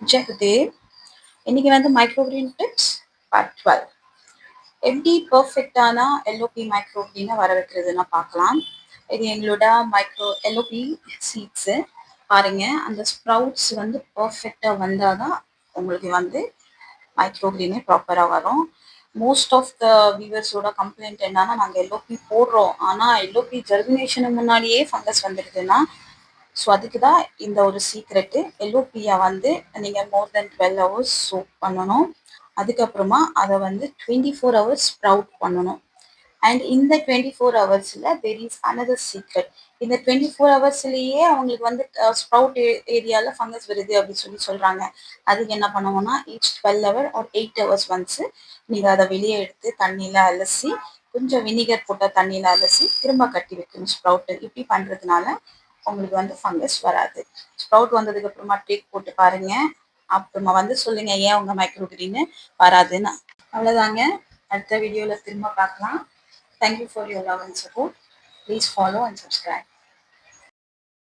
ஜெகதேவ். இன்னைக்கு வந்து micro green tips part 12. எப்படி பர்ஃபெக்டான எல்ஓபி மைக்ரோ கிரீனை வர வைக்கிறதுன்னா பார்க்கலாம். இது எங்களோட மைக்ரோ எல்ஓபி சீட்ஸு. பாருங்க, அந்த ஸ்ப்ரவுட்ஸ் வந்து பர்ஃபெக்டாக வந்தால் தான் உங்களுக்கு வந்து மைக்ரோ கிரீனே ப்ராப்பராக வரும். மோஸ்ட் ஆஃப் த வியூவர்ஸோட கம்ப்ளைண்ட் என்னன்னா, நாங்கள் எல்ஓபி போடுறோம், ஆனால் எல்ஓபி ஜெர்மினேஷனுக்கு முன்னாடியே ஃபங்கஸ் வந்துடுதுன்னா, ஸோ அதுக்கு தான் இந்த ஒரு சீக்ரெட்டு. எல்ஓபியை வந்து நீங்கள் மோர் தென் 12 ஹவர்ஸ் சோக் பண்ணணும். அதுக்கப்புறமா அதை வந்து 24 ஹவர்ஸ் ஸ்ப்ரவுட் பண்ணணும். அண்ட் இந்த 24 ஹவர்ஸில் தெர் இஸ் அனதர் சீக்ரெட். இந்த 24 ஹவர்ஸ்லேயே அவங்களுக்கு வந்து ஸ்ப்ரவுட் ஏரியாவில் ஃபங்கஸ் வருது அப்படின்னு சொல்கிறாங்க. அதுக்கு என்ன பண்ணுவோம்னா, ஈச் 12 ஹவர் ஒரு 8 ஹவர்ஸ் ஒன்ஸு நீங்கள் அதை வெளியே எடுத்து தண்ணியில் அலசி, கொஞ்சம் வினிகர் போட்ட தண்ணியில் அலசி திரும்ப கட்டி வைக்கணும் ஸ்ப்ரவுட்டு. இப்படி பண்ணுறதுனால உங்களுக்கு வந்து ஃபங்கஸ் வராது. ஸ்ப்ரவுட் வந்ததுக்கு அப்புறமா டேக் போட்டு பாருங்க. அப்புறமா வந்து சொல்லுங்க ஏன் உங்க மைக்ரோ கிரீன் வராதுன்னு. அவ்வளோதாங்க. அடுத்த வீடியோவில் திரும்ப பார்க்கலாம். Thank you for your love and support. Please follow and subscribe.